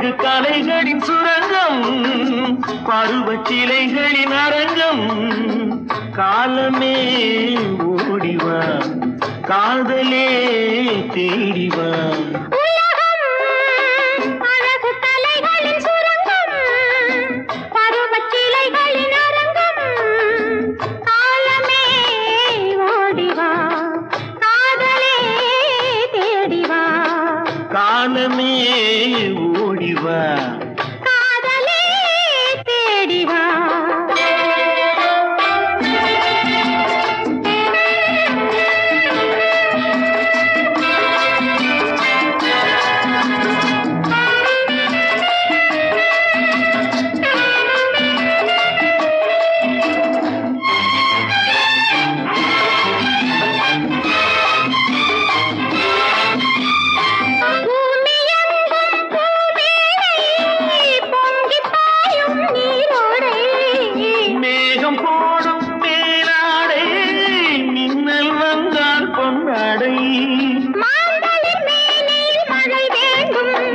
அழகு கலைகளின் சுரங்கம், பருவச் சிலைகளின் அரங்கம். காலமே ஓடிவா, காதலே தேடிவா. காலமே ஓடிவா, காதலே தேடிவா.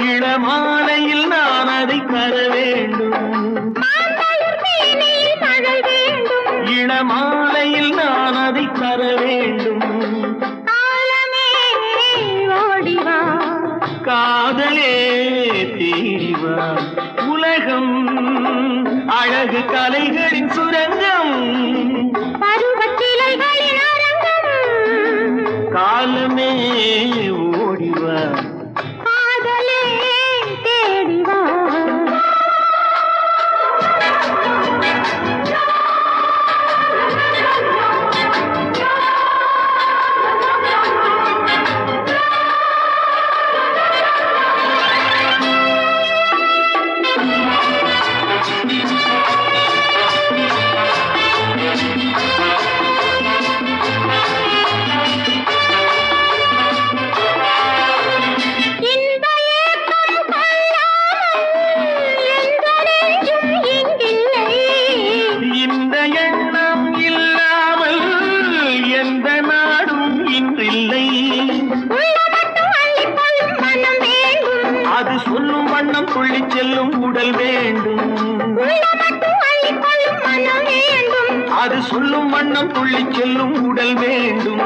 இளமாலையில் நான் அதை தர வேண்டும், இளமாலையில் நான் அதை தர வேண்டும். காலமே ஓடிவா, காதலே தேடிவா. உலகம் அழகு கலைகளின் சுரங்கம், பருவச்சிலைகளின் அரங்கம். காலமே ஓடிவா, காதலே தேடிவா. அது சொல்லும் வண்ணம் துள்ளி செல்லும் உடல் வேண்டும், மனம் வேண்டும். அது சொல்லும் வண்ணம் துள்ளி செல்லும் உடல் வேண்டும்.